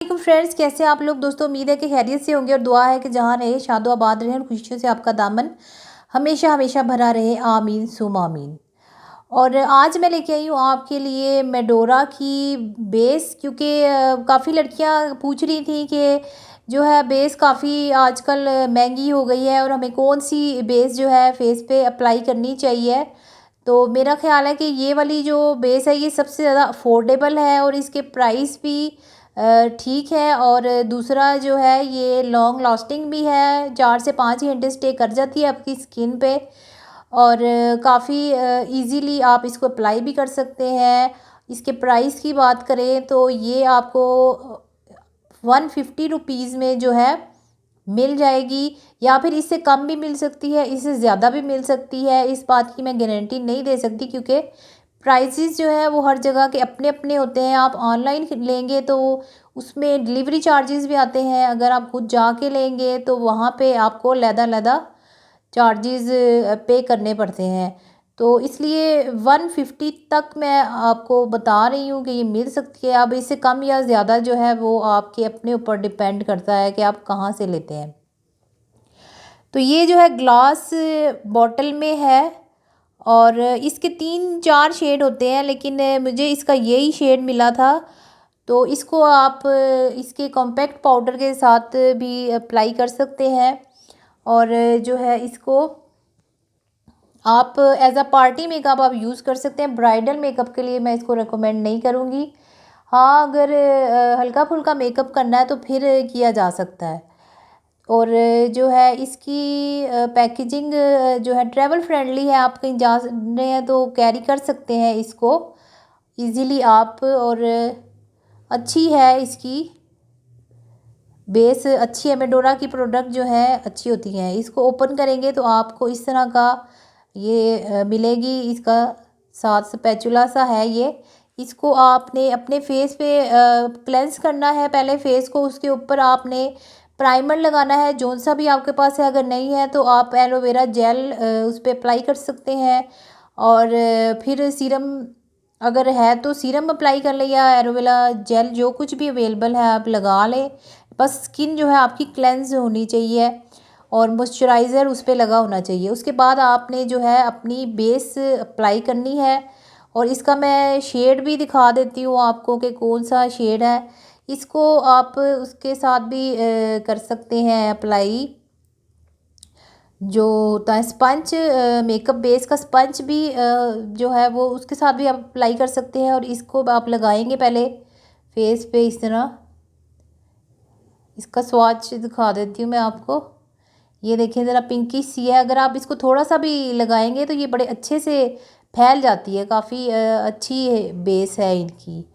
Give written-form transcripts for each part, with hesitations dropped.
Friends, कैसे आप लोग। दोस्तों, उम्मीद है कि खैरियत से होंगे और दुआ है कि जहाँ रहे शादो आबाद रहे और खुशियों से आपका दामन हमेशा हमेशा भरा रहे। आमीन सुम आमीन। और आज मैं लेके आई हूँ आपके लिए मेडोरा की बेस, क्योंकि काफ़ी लड़कियाँ पूछ रही थी कि जो है बेस काफ़ी आजकल महंगी हो गई है और हमें कौन सी बेस जो है फेस पे अप्लाई करनी चाहिए। तो मेरा ख़्याल है कि ये वाली जो बेस है ये सबसे ज़्यादा अफोर्डेबल है और इसके प्राइस भी ठीक है। और दूसरा जो है ये लॉन्ग लास्टिंग भी है, 4 से 5 घंटे स्टे कर जाती है आपकी स्किन पे। और काफ़ी इजीली आप इसको अप्लाई भी कर सकते हैं। इसके प्राइस की बात करें तो ये आपको 150 रुपीज़ में जो है मिल जाएगी, या फिर इससे कम भी मिल सकती है, इससे ज़्यादा भी मिल सकती है। इस बात की मैं गारंटी नहीं दे सकती क्योंकि प्राइसेस जो है वो हर जगह के अपने अपने होते हैं। आप ऑनलाइन लेंगे तो उसमें डिलीवरी चार्जेस भी आते हैं, अगर आप खुद जाके लेंगे तो वहाँ पे आपको अलग-अलग चार्जेस पे करने पड़ते हैं। तो इसलिए 150 तक मैं आपको बता रही हूँ कि ये मिल सकती है। अब इससे कम या ज़्यादा जो है वो आपके अपने ऊपर डिपेंड करता है कि आप कहाँ से लेते हैं। तो ये जो है ग्लास बॉटल में है और इसके 3-4 शेड होते हैं, लेकिन मुझे इसका यही शेड मिला था। तो इसको आप इसके कॉम्पैक्ट पाउडर के साथ भी अप्लाई कर सकते हैं। और जो है इसको आप एज अ पार्टी मेकअप आप यूज़ कर सकते हैं। ब्राइडल मेकअप के लिए मैं इसको रेकमेंड नहीं करूँगी। हाँ, अगर हल्का फुल्का मेकअप करना है तो फिर किया जा सकता है। और जो है इसकी पैकेजिंग जो है ट्रैवल फ्रेंडली है, आप कहीं जा रहे हैं तो कैरी कर सकते हैं इसको इजीली आप। और अच्छी है इसकी बेस, अच्छी है। मेडोरा की प्रोडक्ट जो है अच्छी होती हैं। इसको ओपन करेंगे तो आपको इस तरह का ये मिलेगी। इसका साथ स्पैचुला सा है ये। इसको आपने अपने फेस पे क्लेंस करना है पहले फेस को, उसके ऊपर आपने प्राइमर लगाना है जौन सा भी आपके पास है। अगर नहीं है तो आप एलोवेरा जेल उस पर अप्लाई कर सकते हैं। और फिर सीरम अगर है तो सीरम अप्लाई कर लें या एलोवेरा जेल, जो कुछ भी अवेलेबल है आप लगा लें। बस स्किन जो है आपकी क्लेंज होनी चाहिए और मॉइस्चराइज़र उस पर लगा होना चाहिए। उसके बाद आपने जो है अपनी बेस अप्लाई करनी है। और इसका मैं शेड भी दिखा देती हूँ आपको कि कौन सा शेड है। इसको आप उसके साथ भी कर सकते हैं अप्लाई। जो होता है स्पंज, मेकअप बेस का स्पंज भी जो है वो उसके साथ भी आप अप्लाई कर सकते हैं। और इसको आप लगाएंगे पहले फेस पे इस तरह। इसका स्वाच दिखा देती हूँ मैं आपको। ये देखिए ज़रा पिंकिश सी है। अगर आप इसको थोड़ा सा भी लगाएंगे तो ये बड़े अच्छे से फैल जाती है। काफ़ी अच्छी बेस है इनकी।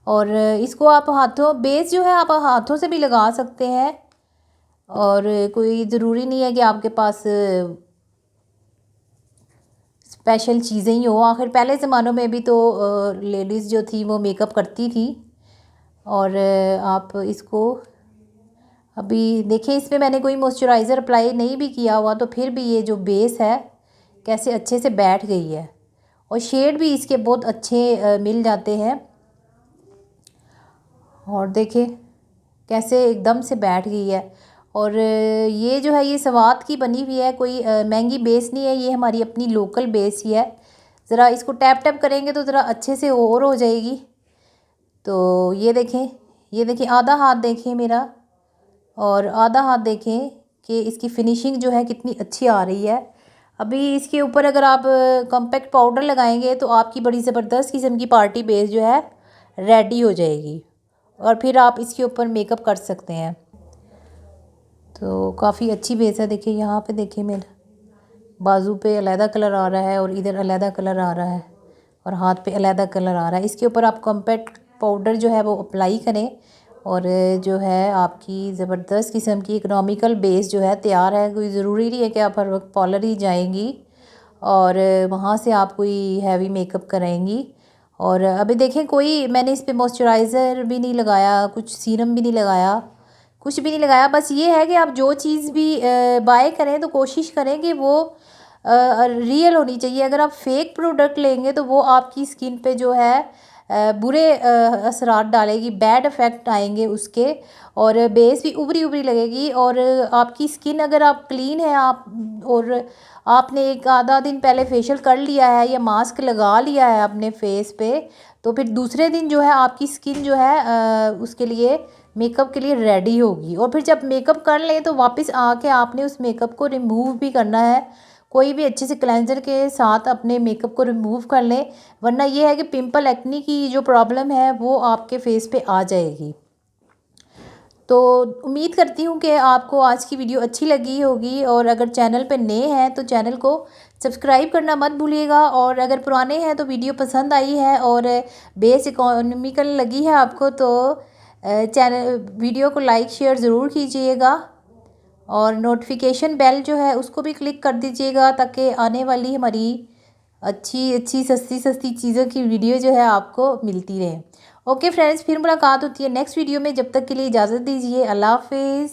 और इसको आप हाथों, बेस जो है आप हाथों से भी लगा सकते हैं और कोई ज़रूरी नहीं है कि आपके पास स्पेशल चीज़ें ही हो। आखिर पहले ज़मानों में भी तो लेडीज़ जो थी वो मेकअप करती थी। और आप इसको अभी देखिए, इसमें मैंने कोई मॉइस्चराइज़र अप्लाई नहीं भी किया हुआ तो फिर भी ये जो बेस है कैसे अच्छे से बैठ गई है। और शेड भी इसके बहुत अच्छे मिल जाते हैं। और देखिए कैसे एकदम से बैठ गई है। और ये जो है ये सवात की बनी हुई है, कोई महंगी बेस नहीं है, ये हमारी अपनी लोकल बेस ही है। ज़रा इसको टैप टैप करेंगे तो ज़रा अच्छे से और हो जाएगी। तो ये देखें, ये देखिए आधा हाथ देखें मेरा और आधा हाथ देखें कि इसकी फिनिशिंग जो है कितनी अच्छी आ रही है। अभी इसके ऊपर अगर आप कॉम्पैक्ट पाउडर लगाएंगे तो आपकी बड़ी ज़बरदस्त किस्म की पार्टी बेस जो है रेडी हो जाएगी और फिर आप इसके ऊपर मेकअप कर सकते हैं। तो काफ़ी अच्छी बेस है। देखिए यहाँ पे देखिए मेरा बाजू पे अलहदा कलर आ रहा है और इधर अलहदा कलर आ रहा है और हाथ पे अलहदा कलर आ रहा है। इसके ऊपर आप कॉम्पैक्ट पाउडर जो है वो अप्लाई करें और जो है आपकी ज़बरदस्त किस्म की इकोनॉमिकल बेस जो है तैयार है। कोई ज़रूरी नहीं है कि आप हर वक्त पार्लर ही जाएंगी और वहाँ से आप कोई हैवी मेकअप कराएंगी। और अभी देखें कोई मैंने इस पे मॉइस्चराइज़र भी नहीं लगाया, कुछ सीरम भी नहीं लगाया, कुछ भी नहीं लगाया। बस ये है कि आप जो चीज़ भी बाय करें तो कोशिश करें कि वो रियल होनी चाहिए। अगर आप फेक प्रोडक्ट लेंगे तो वो आपकी स्किन पे जो है बुरे असरात डालेगी, बैड इफ़ेक्ट आएंगे उसके, और बेस भी उभरी उभरी लगेगी। और आपकी स्किन अगर आप क्लीन है आप और आपने एक आधा दिन पहले फेशियल कर लिया है या मास्क लगा लिया है अपने फेस पे, तो फिर दूसरे दिन जो है आपकी स्किन जो है उसके लिए मेकअप के लिए रेडी होगी। और फिर जब मेकअप कर लें तो वापस आके आपने उस मेकअप को रिमूव भी करना है, कोई भी अच्छे से क्लेंजर के साथ अपने मेकअप को रिमूव कर लें, वरना ये है कि पिंपल एक्नी की जो प्रॉब्लम है वो आपके फेस पे आ जाएगी। तो उम्मीद करती हूँ कि आपको आज की वीडियो अच्छी लगी होगी, और अगर चैनल पे नए हैं तो चैनल को सब्सक्राइब करना मत भूलिएगा, और अगर पुराने हैं तो वीडियो पसंद आई है और बेस इकोनॉमिकल लगी है आपको तो चैनल वीडियो को लाइक शेयर ज़रूर कीजिएगा, और नोटिफिकेशन बेल जो है उसको भी क्लिक कर दीजिएगा ताकि आने वाली हमारी अच्छी अच्छी सस्ती सस्ती चीज़ों की वीडियो जो है आपको मिलती रहे। ओके फ्रेंड्स, फिर मुलाकात होती है नेक्स्ट वीडियो में, जब तक के लिए इजाज़त दीजिए। अल्लाह हाफिज़।